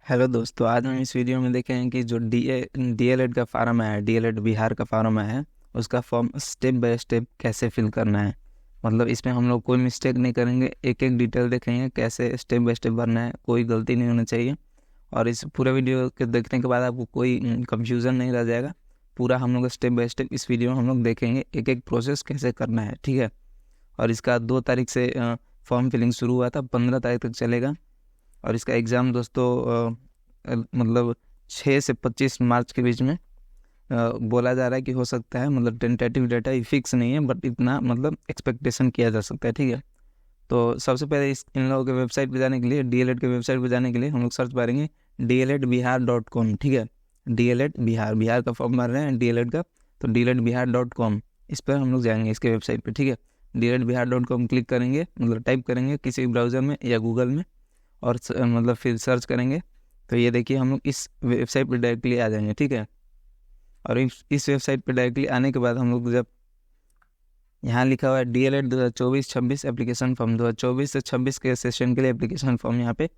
Hello दोस्तों, आज हम इस वीडियो में देखेंगे कि जो डीएलएड का फार्म है, डीएलएड बिहार का फार्म है, उसका फॉर्म स्टेप बाय स्टेप कैसे फिल करना है। मतलब इसमें हम लोग कोई मिस्टेक नहीं करेंगे, एक एक डिटेल देखेंगे कैसे स्टेप बाय स्टेप भरना है, कोई गलती नहीं होनी चाहिए। और इस पूरे वीडियो के देखने के बाद आपको कोई कंफ्यूजन नहीं रह जाएगा। पूरा हम लोग स्टेप बाय स्टेप इस वीडियो में हम लोग देखेंगे, एक एक प्रोसेस कैसे करना है, ठीक है। और इसका 2 तारीख से फॉर्म फिलिंग शुरू हुआ था, 15 तारीख तक चलेगा। और इसका एग्ज़ाम दोस्तों मतलब 6 से 25 मार्च के बीच में बोला जा रहा है कि हो सकता है। मतलब टेंटेटिव डेटा ही फिक्स नहीं है, बट इतना मतलब एक्सपेक्टेशन किया जा सकता है, ठीक है। तो सबसे पहले इन लोगों के वेबसाइट पे जाने के लिए, डीएलएड के वेबसाइट पे जाने के लिए हम लोग सर्च मारेंगे DLEDBihar.com, ठीक है। डीएलएड बिहार, बिहार का फॉर्म मार रहे हैं डीएलएड का, तो DLEDBihar.com इस पर हम लोग जाएंगे, इसके वेबसाइट पे, ठीक है। DLEDBihar.com क्लिक करेंगे, मतलब टाइप करेंगे किसी ब्राउज़र में या गूगल में, और मतलब फिर सर्च करेंगे। तो ये देखिए हम लोग इस वेबसाइट पर डायरेक्टली आ जाएंगे, ठीक है। और इस वेबसाइट पर डायरेक्टली आने के बाद हम लोग जब यहाँ लिखा हुआ है डीएलएड 2024-26 एप्लीकेशन फॉर्म, 2024 से 26 के सेशन के लिए एप्लीकेशन फॉर्म यहाँ पे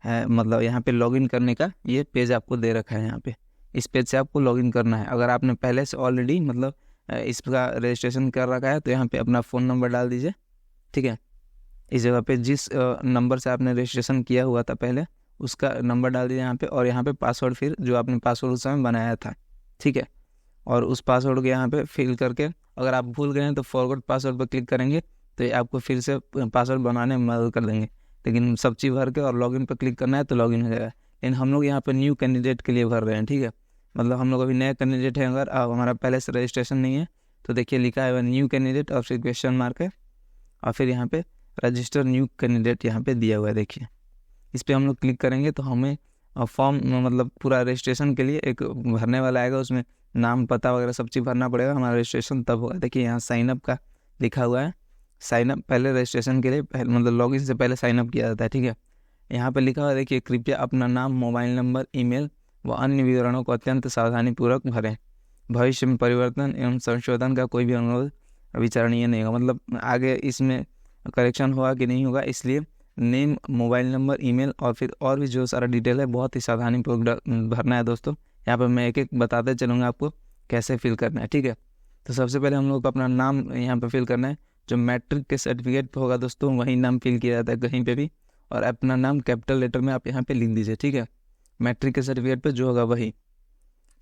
है। मतलब यहाँ पे लॉगिन करने का ये पेज आपको दे रखा है। यहाँ पे इस पेज से आपको लॉगिन करना है। अगर आपने पहले से ऑलरेडी मतलब इसका रजिस्ट्रेशन कर रखा है तो यहाँ पे अपना फ़ोन नंबर डाल दीजिए, ठीक है। इस जगह पे जिस नंबर से आपने रजिस्ट्रेशन किया हुआ था पहले, उसका नंबर डाल दीजिए यहाँ पे। और यहाँ पे पासवर्ड, फिर जो आपने पासवर्ड उस समय बनाया था, ठीक है। और उस पासवर्ड को यहाँ पे फिल करके, अगर आप भूल गए हैं तो फॉरगॉट पासवर्ड पर क्लिक करेंगे तो ये आपको फिर से पासवर्ड बनाने में मदद कर देंगे। लेकिन सब चीज़ भर के और लॉगिन पर क्लिक करना है तो लॉगिन हो जाएगा। लेकिन हम लोग यहाँ पर न्यू कैंडिडेट के लिए भर रहे हैं, ठीक है। मतलब हम लोग अभी नया कैंडिडेट है। अगर हमारा पहले से रजिस्ट्रेशन नहीं है तो देखिए लिखा है न्यू कैंडिडेट और फिर क्वेश्चन मार्क है, और फिर यहाँ पे रजिस्टर न्यू कैंडिडेट यहाँ पे दिया हुआ है, देखिए। इस पर हम लोग क्लिक करेंगे तो हमें फॉर्म मतलब पूरा रजिस्ट्रेशन के लिए एक भरने वाला आएगा, उसमें नाम पता वगैरह सब चीज़ भरना पड़ेगा। हमारा रजिस्ट्रेशन तब होगा। देखिए यहाँ साइनअप का लिखा हुआ है। साइनअप पहले रजिस्ट्रेशन के लिए मतलब लॉगिन से पहले साइनअप किया जाता है, ठीक है। यहाँ पे लिखा हुआ है, देखिए, कृपया अपना नाम, मोबाइल नंबर, ईमेल व अन्य विवरणों को अत्यंत सावधानीपूर्वक भरें। भविष्य में परिवर्तन एवं संशोधन का कोई भी अनुरोध विचारणीय नहीं होगा। मतलब आगे इसमें करेक्शन होगा कि नहीं होगा, इसलिए नेम, मोबाइल नंबर, ईमेल और फिर और भी जो सारा डिटेल है बहुत ही सावधानीपूर्वक भरना है दोस्तों। यहाँ पर मैं एक एक बताते चलूँगा आपको कैसे फिल करना है, ठीक है। तो सबसे पहले हम लोग को अपना नाम यहाँ पे फिल करना है। जो मैट्रिक के सर्टिफिकेट पे होगा दोस्तों, वही नाम फिल किया जाता है कहीं पे भी। और अपना नाम कैपिटल लेटर में आप यहाँ पे लिख दीजिए, ठीक है। मैट्रिक के सर्टिफिकेट पे जो होगा वही,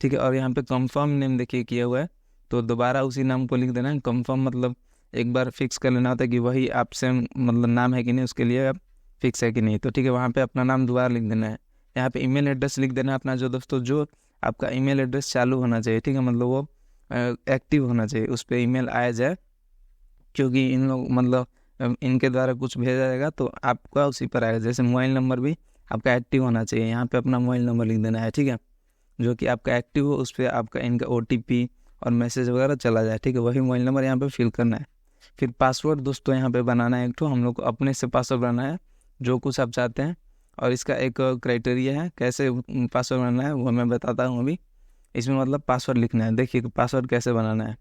ठीक है। और यहाँ पे कंफर्म नेम देखिए किया हुआ है, तो दोबारा उसी नाम को लिख देना है। कंफर्म मतलब एक बार फिक्स कर लेना होता है कि वही आपसे मतलब नाम है कि नहीं, उसके लिए आप फिक्स है कि नहीं। तो ठीक है, वहाँ पे अपना नाम दोबारा लिख देना है। यहाँ पे ईमेल एड्रेस लिख देना है अपना, जो दोस्तों जो आपका ईमेल एड्रेस चालू होना चाहिए, ठीक है। मतलब वो एक्टिव होना चाहिए, उस पर ईमेल आया जाए। क्योंकि इन लोग मतलब इनके द्वारा कुछ भेजा जाएगा तो आपका उसी पर आएगा। जैसे मोबाइल नंबर भी आपका एक्टिव होना चाहिए, यहाँ पे अपना मोबाइल नंबर लिख देना है, ठीक है। जो कि आपका एक्टिव हो, उस पर आपका इनका OTP और मैसेज वगैरह चला जाए, ठीक है। वही मोबाइल नंबर यहाँ पे फिल करना है। फिर पासवर्ड दोस्तों यहाँ पे बनाना है एक तो, हम लोग को अपने से पासवर्ड बनाना है जो कुछ आप चाहते हैं। और इसका एक क्राइटेरिया है कैसे पासवर्ड बनाना है, वो मैं बताता हूँ अभी। इसमें मतलब पासवर्ड लिखना है। देखिए पासवर्ड कैसे बनाना है,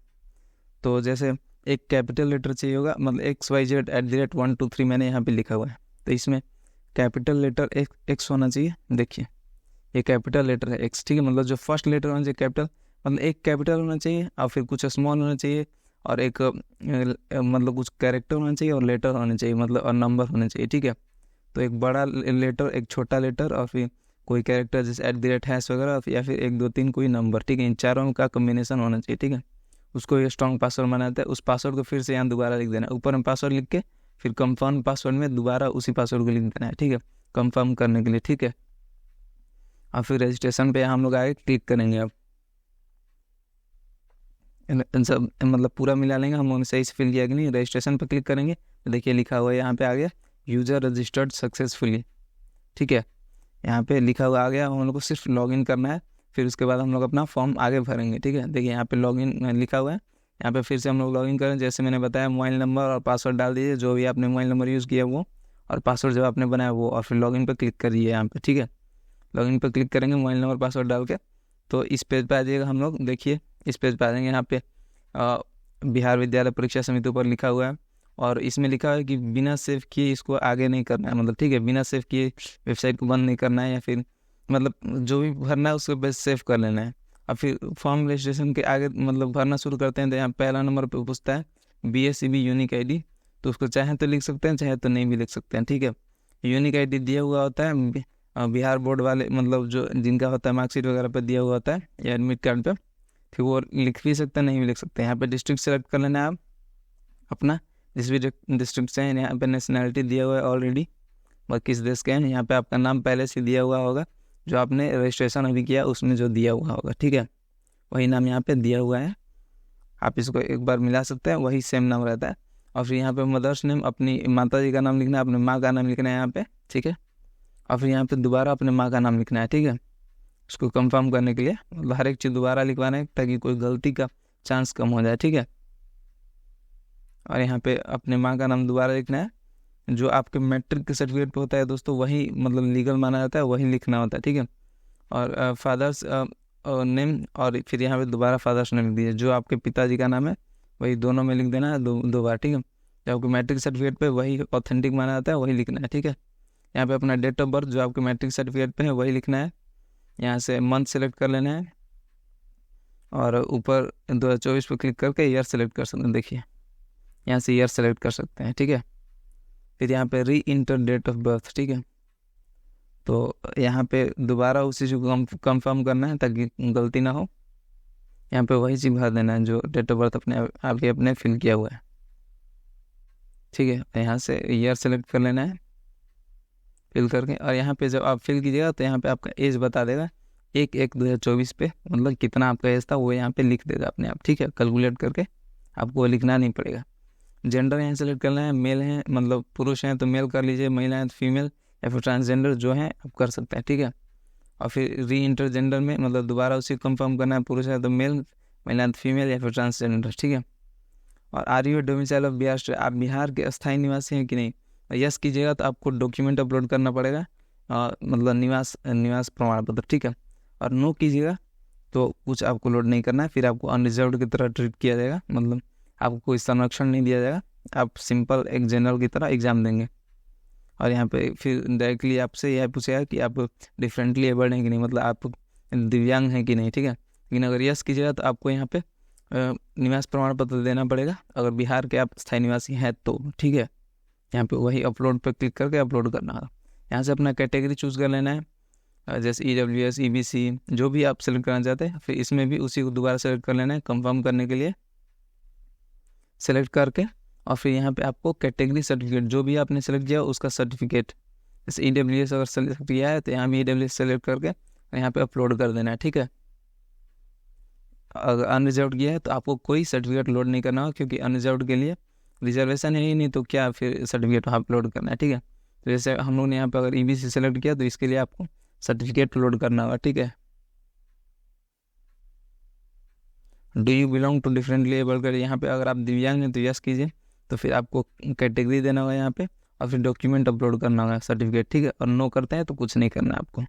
तो जैसे एक कैपिटल लेटर चाहिए होगा, मतलब XYZ@123 मैंने यहाँ पे लिखा हुआ है। तो इसमें कैपिटल लेटर X होना चाहिए। देखिए ये कैपिटल लेटर है X, ठीक है। मतलब जो फर्स्ट लेटर होना चाहिए कैपिटल, मतलब एक कैपिटल होना चाहिए और फिर कुछ स्मॉल होना चाहिए, और एक मतलब कुछ कैरेक्टर होना चाहिए और लेटर होना चाहिए, मतलब और नंबर होना चाहिए, ठीक है। तो एक बड़ा लेटर, एक छोटा लेटर और फिर कोई कैरेक्टर जैसे @ वगैरह, या फिर 1 2 3 कोई नंबर, ठीक है। इन चारों का कम्बिनेशन होना चाहिए, ठीक है। उसको ये स्ट्रॉन्ग पासवर्ड बनाता है। उस पासवर्ड को फिर से यहाँ दोबारा लिख देना है, ऊपर में पासवर्ड लिख के फिर कंफर्म पासवर्ड में दोबारा उसी पासवर्ड को लिख देना है, ठीक है, कंफर्म करने के लिए, ठीक है। और फिर रजिस्ट्रेशन पे हम लोग आगे क्लिक करेंगे। अब इन सब मतलब पूरा मिला लेंगे हम लोगों ने सही से फिल किया कि नहीं। रजिस्ट्रेशन पर क्लिक करेंगे तो देखिए लिखा हुआ है यहाँ पे आ गया यूज़र रजिस्टर्ड सक्सेसफुली, ठीक है। यहाँ पे लिखा हुआ आ गया, हम लोग को सिर्फ लॉगिन करना है। फिर उसके बाद हम लोग अपना फॉर्म आगे भरेंगे, ठीक है। देखिए यहाँ पे लॉगिन लिखा हुआ है, यहाँ पे फिर से हम लोग लॉगिन करें। जैसे मैंने बताया, मोबाइल नंबर और पासवर्ड डाल दीजिए, जो भी आपने मोबाइल नंबर यूज़ किया वो, और पासवर्ड जो आपने बनाया वो, और फिर लॉगिन पर क्लिक करिए यहाँ पे, ठीक है। लॉगिन पर क्लिक करेंगे मोबाइल नंबर पासवर्ड डाल के, तो इस पेज पे आ जाइएगा हम लोग। देखिए इस पेज पे आ जाएंगे, यहाँ पे बिहार विद्यालय परीक्षा समिति ऊपर लिखा हुआ है। और इसमें लिखा है कि बिना सेव किए इसको आगे नहीं करना है, मतलब ठीक है, बिना सेव किए वेबसाइट को बंद नहीं करना है, या फिर मतलब जो भी भरना है उसको बस सेव कर लेना है। और फिर फॉर्म रजिस्ट्रेशन के आगे मतलब भरना शुरू करते हैं तो यहाँ पहला नंबर पे पूछता है BSEB यूनिक ID, तो उसको चाहे तो लिख सकते हैं चाहे तो नहीं भी लिख सकते हैं, ठीक है। यूनिक ID दिया हुआ होता है बिहार बोर्ड वाले, मतलब जो जिनका होता है मार्कशीट वगैरह पे दिया हुआ होता है या एडमिट कार्ड पे, फिर वो लिख भी सकते हैं नहीं भी लिख सकते हैं। यहाँ पे डिस्ट्रिक्ट सेलेक्ट कर लेना है आप अपना, जिस भी डिस्ट्रिक्ट से हैं। यहाँ पे नेशनैलिटी दिया हुआ है ऑलरेडी, और किस देश के हैं। यहाँ पे आपका नाम पहले से दिया हुआ होगा, जो आपने रजिस्ट्रेशन अभी किया उसमें जो दिया हुआ होगा, ठीक है, वही नाम यहाँ पे दिया हुआ है। आप इसको एक बार मिला सकते हैं, वही सेम नाम रहता है। और फिर यहाँ पे मदर्स नेम, अपनी माता जी का नाम लिखना है, अपने माँ का नाम लिखना है यहाँ पे, ठीक है। और फिर यहाँ पे दोबारा अपने माँ का नाम लिखना है, ठीक है, उसको कंफर्म करने के लिए। मतलब हर एक चीज़ दोबारा लिखवाना है ताकि कोई गलती का चांस कम हो जाए, ठीक है। और यहाँ पे अपने माँ का नाम दोबारा लिखना है। जो आपके मैट्रिक के सर्टिफिकेट पे होता है दोस्तों, वही मतलब लीगल माना जाता है, वही लिखना होता है, ठीक है। और फादर्स नेम, और फिर यहाँ पे दोबारा फादर्स नेम लिख दीजिए। जो आपके पिताजी का नाम है वही दोनों में लिख देना है, दो बार, ठीक है। जो आपके मैट्रिक सर्टिफिकेट पे वही ऑथेंटिक माना जाता है वही लिखना है, ठीक है। यहाँ पे अपना डेट ऑफ बर्थ जो आपके मैट्रिक सर्टिफिकेट पे है वही लिखना है। यहाँ से मंथ सेलेक्ट कर लेना है और ऊपर 2024 पे क्लिक करके ईयर सेलेक्ट कर सकते हैं। देखिए यहाँ से ईयर सेलेक्ट कर सकते हैं, ठीक है। फिर यहाँ पे री इंटर डेट ऑफ बर्थ, ठीक है। तो यहाँ पे दोबारा उसी चीज़ को कंफर्म करना है ताकि गलती ना हो। यहाँ पे वही चीज़ भर देना है जो डेट ऑफ बर्थ आप ही अपने फिल किया हुआ है, ठीक है। यहाँ से ईयर सेलेक्ट कर लेना है फिल करके। और यहाँ पे जब आप फिल कीजिएगा तो यहाँ पे आपका एज बता देगा 1/1/2024 पे, मतलब कितना आपका एज था वो यहाँ पे लिख देगा अपने आप, ठीक है, कैलकुलेट करके। आपको लिखना नहीं पड़ेगा। जेंडर यहाँ सेलेक्ट करना है, मेल है मतलब पुरुष हैं तो मेल कर लीजिए, महिला है तो फीमेल, या फिर ट्रांसजेंडर जो है आप कर सकते हैं, ठीक है। और फिर री इंटर जेंडर में मतलब दोबारा उसी कंफर्म करना है, पुरुष है तो मेल, महिला है तो फीमेल, या फिर ट्रांसजेंडर, ठीक है। और are you domicile of Bihar state, आप बिहार के अस्थायी निवासी हैं कि नहीं। यस कीजिएगा तो आपको डॉक्यूमेंट अपलोड करना पड़ेगा, मतलब निवास प्रमाण पत्र, ठीक है। और नो कीजिएगा तो कुछ आपको लोड नहीं करना है, फिर आपको अनरिजर्व्ड की तरह ट्रीट किया जाएगा, मतलब आपको कोई संरक्षण नहीं दिया जाएगा, आप सिंपल एक जनरल की तरह एग्ज़ाम देंगे। और यहाँ पे फिर डायरेक्टली आपसे यह पूछेगा कि आप डिफरेंटली एबल्ड हैं कि नहीं, मतलब आप दिव्यांग हैं कि नहीं, ठीक है। लेकिन अगर यस कीजिएगा तो आपको यहाँ पे निवास प्रमाण पत्र देना पड़ेगा, अगर बिहार के आप स्थायी निवासी हैं तो, ठीक है। यहाँ पे वही अपलोड पे क्लिक करके अपलोड करना है। यहाँ से अपना कैटेगरी चूज़ कर लेना है, जैसे EWS EBC जो भी आप सेलेक्ट करना चाहते हैं। फिर इसमें भी उसी को दोबारा सेलेक्ट कर लेना है कंफर्म करने के लिए, सेलेक्ट करके। और फिर यहाँ पे आपको कैटेगरी सर्टिफिकेट जो भी आपने सेलेक्ट किया उसका सर्टिफिकेट, जैसे EWS अगर सेलेक्ट किया है तो यहाँ भी EWS सेलेक्ट करके यहाँ पे अपलोड कर देना है, ठीक है। अगर अनरिजर्व्ड किया है तो आपको कोई सर्टिफिकेट लोड नहीं करना होगा, क्योंकि अनरिजर्व्ड के लिए रिजर्वेशन है ही नहीं, तो क्या फिर सर्टिफिकेट अपलोड करना है, ठीक है। तो जैसे हम लोग ने यहाँ पे अगर EBC सेलेक्ट किया तो इसके लिए आपको सर्टिफिकेट लोड करना होगा, ठीक है। Do you belong to differently abled कर, यहाँ पे अगर आप दिव्यांग हैं तो यस कीजिए, तो फिर आपको कैटेगरी देना होगा यहाँ पे, और फिर डॉक्यूमेंट अपलोड करना होगा सर्टिफिकेट, ठीक है। और नो करते हैं तो कुछ नहीं करना है आपको।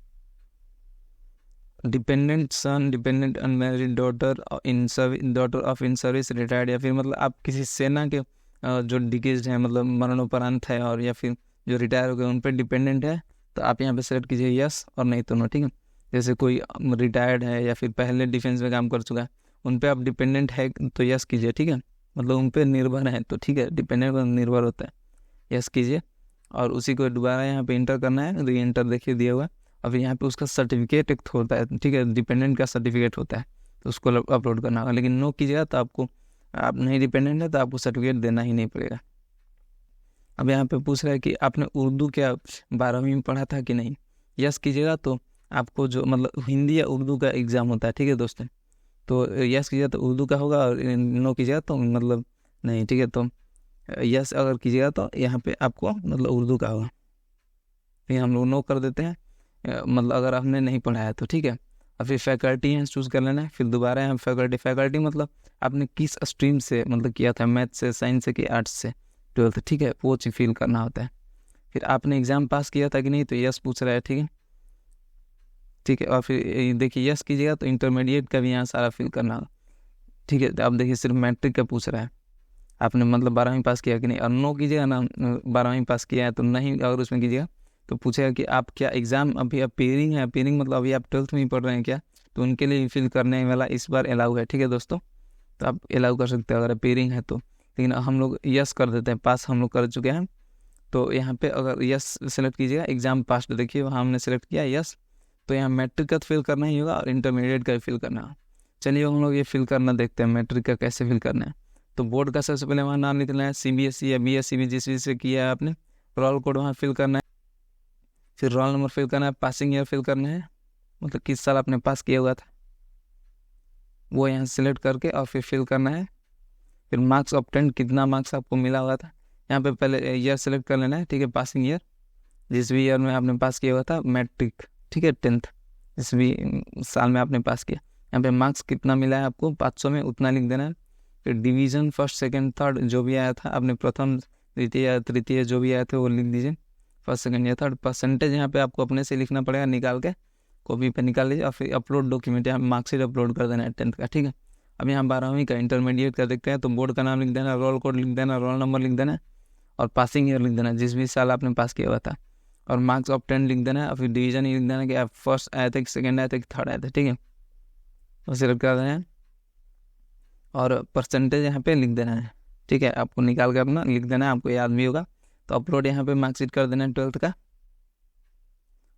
Dependent son, dependent unmarried daughter in service, daughter of in service retired, या फिर मतलब आप किसी सेना के जो डिकेज्ड हैं मतलब मरणोपरांत है, और या फिर जो रिटायर हो गए उन पर डिपेंडेंट है, तो आप यहाँ पे सेलेक्ट कीजिए यस, और नहीं तो नो, ठीक है। जैसे कोई रिटायर्ड है या फिर पहले डिफेंस में काम कर चुका है, उन पे आप डिपेंडेंट है तो यस कीजिए, ठीक है। मतलब उन पे निर्भर है तो, ठीक है, डिपेंडेंट पर निर्भर होता है, यस कीजिए। और उसी को दोबारा यहाँ पे इंटर करना है, री इंटर देखिए दिया हुआ है। और फिर यहाँ पे उसका सर्टिफिकेट एक होता है, ठीक है, डिपेंडेंट का सर्टिफिकेट होता है, तो उसको अपलोड करना होगा। लेकिन नो कीजिएगा तो आपको, आप नहीं डिपेंडेंट है तो आपको सर्टिफिकेट देना ही नहीं पड़ेगा। अब यहाँ पे पूछ रहा है कि आपने उर्दू क्या 12वीं में पढ़ा था कि नहीं। यस कीजिएगा तो आपको जो मतलब हिंदी या उर्दू का एग्ज़ाम होता है, ठीक है दोस्तों, तो यस कीजिएगा तो उर्दू का होगा, और नो कीजिएगा तो मतलब नहीं, ठीक है। तो यस अगर कीजिएगा तो यहाँ पे आपको मतलब उर्दू का होगा, फिर हम लोग नो कर देते हैं, मतलब अगर आपने नहीं पढ़ा है तो, ठीक है। और फिर फैकल्टी यहाँ चूज़ कर लेना है, फिर दोबारा यहाँ फैकल्टी मतलब आपने किस स्ट्रीम से मतलब किया था, मैथ से, साइंस से कि आर्ट्स से 12th, ठीक है, वो चीज़ फिल करना होता है। फिर आपने एग्ज़ाम पास किया था कि नहीं, तो यस पूछ रहा है, ठीक है, ठीक है। और फिर देखिए यस कीजिएगा तो इंटरमीडिएट का भी यहाँ सारा फिल करना होगा, ठीक है। तो आप देखिए सिर्फ मैट्रिक का पूछ रहा है, आपने मतलब 12वीं पास किया कि नहीं। और नो कीजिएगा ना, 12वीं पास किया है तो नहीं, अगर उसमें कीजिएगा तो पूछेगा कि आप क्या एग्ज़ाम अभी अपीयरिंग है, अपीयरिंग मतलब अभी आप 12th में ही पढ़ रहे हैं क्या, तो उनके लिए फिल करने वाला इस बार अलाउ है, ठीक है दोस्तों। तो आप अलाउ कर सकते हो अगर अपीयरिंग है तो, लेकिन हम लोग यस कर देते हैं, पास हम लोग कर चुके हैं। तो यहाँ पे अगर यस सेलेक्ट कीजिएगा, एग्ज़ाम पास, देखिए वहाँ हमने सेलेक्ट किया यस। तो यहाँ मैट्रिक का फिल करना ही होगा और इंटरमीडिएट का भी फिल करना है। चलिए हम लोग ये फिल करना देखते हैं, मैट्रिक का कैसे फिल करना है। तो बोर्ड का सबसे पहले वहाँ नाम लिखना है, CBSE या BSE जिस चीज़ से किया है आपने, रोल कोड वहाँ फिल करना है, फिर रोल नंबर फिल करना है, पासिंग ईयर फिल करना है, मतलब किस साल आपने पास किया हुआ था वो यहाँ सेलेक्ट करके और फिर फिल करना है। फिर मार्क्स ऑब्टेंड, कितना मार्क्स आपको मिला हुआ था, यहाँ पे पहले ईयर सेलेक्ट कर लेना है, ठीक है, पासिंग ईयर जिस भी ईयर में आपने पास किया हुआ था मैट्रिक, ठीक है, 10th जिस भी साल में आपने पास किया। यहाँ पे मार्क्स कितना मिला है आपको 500 में, उतना लिख देना है। फिर डिवीज़न फर्स्ट सेकंड थर्ड जो भी आया था आपने, प्रथम द्वितीय तृतीय जो भी आए थे वो लिख दीजिए, फर्स्ट सेकंड या थर्ड। परसेंटेज यहाँ पे आपको अपने से लिखना पड़ेगा, निकाल के कॉपी पे निकाल लीजिए और फिर अपलोड डॉक्यूमेंट, यहाँ मार्कशीट अपलोड कर देना है 10th का, ठीक है। अब यहाँ 12वीं का इंटरमीडिएट का देखते हैं, तो बोर्ड का नाम लिख देना, रोल कोड लिख देना, रोल नंबर लिख देना और पासिंग ईयर लिख देना जिस भी साल आपने पास किया हुआ था, और मार्क्स ऑफ 10 लिख देना है। और फिर डिवीजन ही लिख देना कि आप फर्स्ट आए थे, सेकंड आए थे, थर्ड आए थे, ठीक है, वो सिलेक्ट कर देना है। और परसेंटेज यहाँ पे लिख देना है, ठीक है, आपको निकाल के अपना लिख देना है, आपको याद भी होगा। तो अपलोड यहाँ पे मार्कशीट कर देना है 12th का।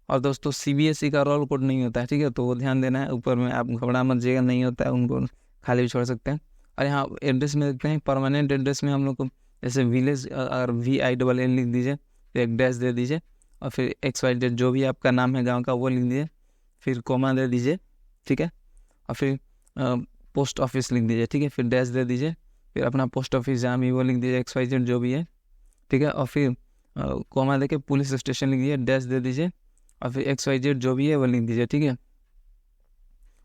और दोस्तों CBSE का रोल कोड नहीं होता है, ठीक है, तो वो ध्यान देना है, ऊपर में आप घबरा मत जाइएगा, नहीं होता है, उनको खाली भी छोड़ सकते हैं। और यहाँ एड्रेस में देखते हैं, परमानेंट एड्रेस में हम लोग को जैसे विलेज और VILL लिख दीजिए, फिर एक डैश दे दीजिए और फिर XYZ जो भी आपका नाम है गांव का वो लिख दीजिए, फिर कोमा दे दीजिए, ठीक है, और फिर पोस्ट ऑफिस लिख दीजिए, ठीक है, फिर डैश दे दीजिए, फिर अपना पोस्ट ऑफिस जहाँ भी वो लिख दीजिए, XYZ जो भी है, ठीक है, और फिर कोमा दे के पुलिस स्टेशन लिख दीजिए, डैश दे दीजिए और फिर XYZ जो भी है वो लिख दीजिए, ठीक है।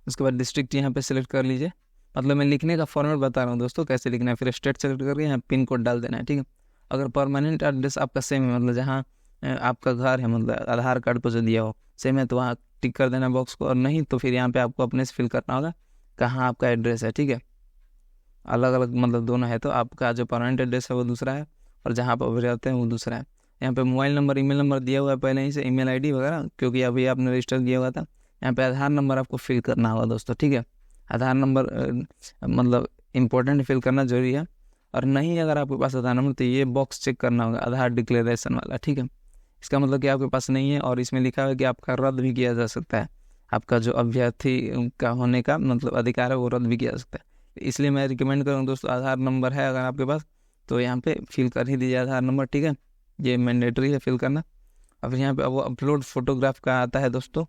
उसके बाद डिस्ट्रिक्ट यहाँ पे सेलेक्ट कर लीजिए, मतलब मैं लिखने का फॉर्मेट बता रहा हूँ दोस्तों कैसे लिखना है। फिर स्टेट सेलेक्ट करके यहाँ पिन कोड डाल देना है, ठीक है। अगर परमानेंट एड्रेस आपका सेम है, मतलब जहाँ आपका घर है, मतलब आधार कार्ड पर जो दिया हो सेम है, तो वहाँ टिक कर देना बॉक्स को, और नहीं तो फिर यहाँ पे आपको अपने से फिल करना होगा कहाँ आपका एड्रेस है, ठीक है। अलग अलग मतलब दोनों है, तो आपका जो परमानेंट एड्रेस है वो दूसरा है और जहाँ पर अभी रहते हैं वो दूसरा है। यहाँ पे मोबाइल नंबर ईमेल नंबर दिया हुआ है पहले ही से, ईमेल ID वगैरह, क्योंकि अभी आपने रजिस्टर किया हुआ था। यहाँ पे आधार नंबर आपको फिल करना होगा दोस्तों, ठीक है, आधार नंबर मतलब इम्पोर्टेंट फिल करना जरूरी है। और नहीं अगर आपके पास आधार नंबर तो ये बॉक्स चेक करना होगा, आधार डिक्लेरेशन वाला, ठीक है। इसका मतलब कि आपके पास नहीं है और इसमें लिखा हुआ है कि आपका रद्द भी किया जा सकता है, आपका जो अभ्यर्थी का होने का मतलब अधिकार है वो रद्द भी किया जा सकता है। इसलिए मैं रिकमेंड करूँगा दोस्तों, आधार नंबर है अगर आपके पास तो यहाँ पे फिल कर ही दीजिए आधार नंबर, ठीक है, ये मैंडेटरी है फिल करना। और फिर यहाँ पे वो अपलोड फोटोग्राफ का आता है दोस्तों,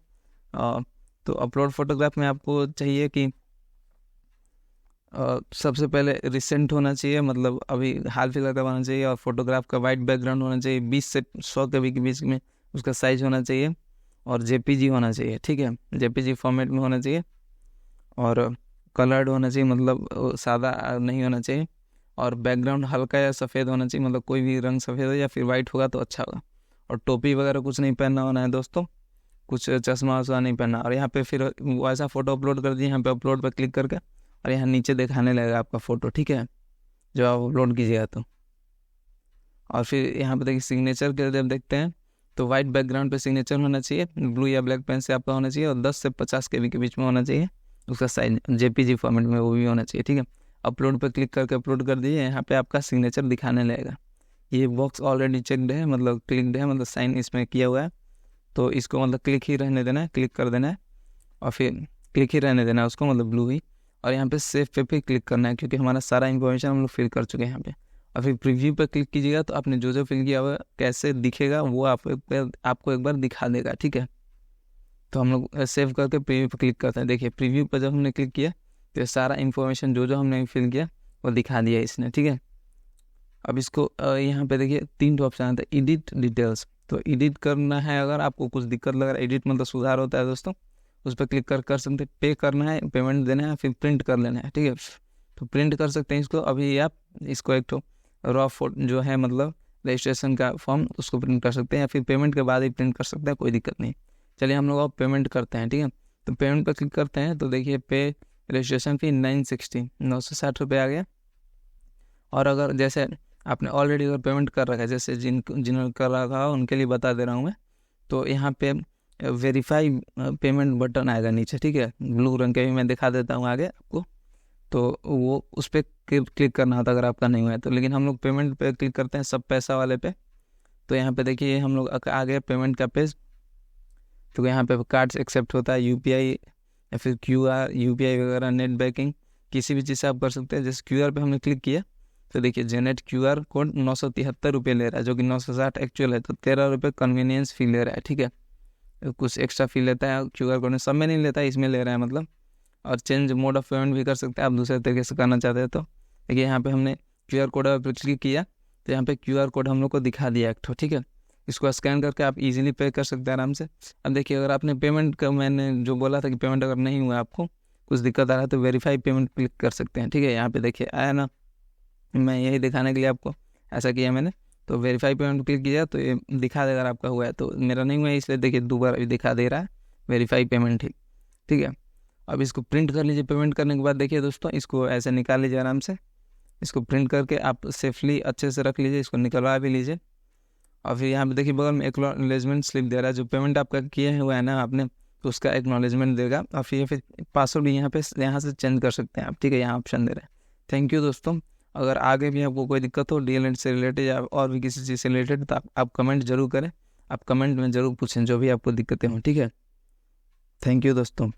तो अपलोड फोटोग्राफ में आपको चाहिए कि सबसे पहले रिसेंट होना चाहिए, मतलब अभी हाल फिलहाल का होना चाहिए, और फोटोग्राफ का वाइट बैकग्राउंड होना चाहिए, 20 से 100 के बीच में उसका साइज होना चाहिए, और JPG होना चाहिए, ठीक है, JPG फॉर्मेट में होना चाहिए, और कलर्ड होना चाहिए, मतलब सादा नहीं होना चाहिए, और बैकग्राउंड हल्का या सफ़ेद होना चाहिए, मतलब कोई भी रंग सफ़ेद हो या फिर वाइट होगा तो अच्छा होगा। और टोपी वगैरह कुछ नहीं पहनना होना है दोस्तों, कुछ चश्मा वश्मा नहीं पहनना। और यहाँ पे फिर वैसा फ़ोटो अपलोड कर दिए, यहाँ पे अपलोड पर क्लिक करके, और यहाँ नीचे दिखाने लगेगा आपका फ़ोटो, ठीक है, जब आप अपलोड कीजिएगा तो। और फिर यहाँ पे देखिए सिग्नेचर के जब देखते हैं तो वाइट बैकग्राउंड पे सिग्नेचर होना चाहिए, ब्लू या ब्लैक पेन से आपका होना चाहिए, और 10 से 50 KB के बीच में होना चाहिए, उसका साइज JPG फॉर्मेट में वो भी होना चाहिए, ठीक है। अपलोड पर क्लिक करके अपलोड कर दीजिए, यहाँ पे आपका सिग्नेचर दिखाने लगेगा। ये बॉक्स ऑलरेडी चेकड है, मतलब क्लिकड है, मतलब साइन इसमें किया हुआ है, तो इसको मतलब क्लिक ही रहने देना है, क्लिक कर देना है, और फिर क्लिक ही रहने देना है उसको, मतलब ब्लू ही। और यहाँ पे सेव पे भी क्लिक करना है, क्योंकि हमारा सारा इन्फॉर्मेशन हम लोग फिल कर चुके हैं यहाँ पे। और फिर प्रीव्यू पर क्लिक कीजिएगा तो आपने जो जो फिल किया हुआ कैसे दिखेगा वो आपको एक बार दिखा देगा, ठीक है। तो हम लोग सेव करके प्रीव्यू पर क्लिक करते हैं। देखिए प्रीव्यू पर जब हमने क्लिक किया तो सारा इन्फॉर्मेशन जो जो हमने फिल किया वो दिखा दिया इसने, ठीक है। अब इसको यहाँ पे देखिए 3 ऑप्शन आता है, एडिट डिटेल्स। तो एडिट करना है, अगर आपको कुछ दिक्कत लग रहा है, एडिट मतलब सुधार होता है दोस्तों, उस पर क्लिक कर सकते हैं। पे करना है, पेमेंट देना है, फिर प्रिंट कर लेना है, ठीक है। तो प्रिंट कर सकते हैं इसको, अभी आप इसको एक तो रॉ फोटो जो है मतलब रजिस्ट्रेशन का फॉर्म उसको प्रिंट कर सकते हैं, या फिर पेमेंट के बाद ही प्रिंट कर सकते हैं, कोई दिक्कत नहीं। चलिए हम लोग अब पेमेंट करते हैं, ठीक है। तो पेमेंट पर क्लिक करते हैं तो देखिए पे रजिस्ट्रेशन फी 960 रुपये आ गया। और अगर जैसे आपने ऑलरेडी अगर पेमेंट कर रखा है, जैसे जिन्होंने कर रखा है उनके लिए बता दे रहा हूँ मैं, तो यहाँ पे वेरीफाई पेमेंट बटन आएगा नीचे, ठीक है, ब्लू रंग के भी मैं दिखा देता हूँ आगे आपको। तो वो उस पर क्लिक करना होता है अगर आपका नहीं हुआ है तो, लेकिन हम लोग पेमेंट पे क्लिक करते हैं सब पैसा वाले पे। तो यहाँ पे देखिए हम लोग आ गए पेमेंट का पेज। तो यहाँ पे कार्ड्स एक्सेप्ट होता है, यूपीआई या फिर क्यूआर, यूपीआई वगैरह, नेट बैंकिंग, किसी भी चीज़ से आप कर सकते हैं। जैसे क्यूआर पे हमने क्लिक किया तो देखिए जनरेट क्यूआर कोड 973 रुपये ले रहा है, जो कि 960 एक्चुअल है, तो 13 रुपये कन्वीनियंस फी ले रहा है, ठीक है। कुछ एक्स्ट्रा फी लेता है क्यूआर कोड में, सब में नहीं लेता है, इसमें ले रहा है मतलब। और चेंज मोड ऑफ पेमेंट भी कर सकते हैं आप दूसरे तरीके से करना चाहते हैं तो। देखिए यहाँ पे हमने क्यूआर कोड पर क्लिक किया तो यहाँ पे क्यूआर कोड हम लोग को दिखा दिया एक ठो, ठीक है। इसको स्कैन करके आप इजीली पे कर सकते हैं आराम से। अब देखिए अगर आपने पेमेंट का, मैंने जो बोला था कि पेमेंट अगर नहीं हुआ आपको कुछ दिक्कत आ रहा है तो वेरीफाई पेमेंट क्लिक कर सकते हैं, ठीक है। यहाँ पे देखिए आया ना, मैं यही दिखाने के लिए आपको ऐसा किया मैंने। तो वेरीफाई पेमेंट क्लिक किया तो ये दिखा देगा अगर आपका हुआ है, तो मेरा नहीं हुआ है इसलिए देखिए दोबारा भी दिखा दे रहा है वेरीफाई पेमेंट, ठीक है। अब इसको प्रिंट कर लीजिए। पेमेंट करने के बाद देखिए दोस्तों इसको ऐसे निकाल लीजिए आराम से। इसको प्रिंट करके आप सेफली अच्छे से रख लीजिए, इसको निकलवा भी लीजिए। और फिर यहाँ पे देखिए बगल में एक्नॉलेजमेंट स्लिप दे रहा है, जो पेमेंट आपका किए हुआ है ना आपने, तो उसका एक्नॉलेजमेंट देगा। और फिर पासवर्ड भी यहाँ से चेंज कर सकते हैं आप, ठीक है, यहाँ ऑप्शन दे रहे हैं। थैंक यू दोस्तों। अगर आगे भी आपको कोई दिक्कत हो डीएलएड से रिलेटेड या और भी किसी चीज़ से रिलेटेड तो आप कमेंट जरूर करें, आप कमेंट में ज़रूर पूछें जो भी आपको दिक्कतें हों, ठीक है। थैंक यू दोस्तों।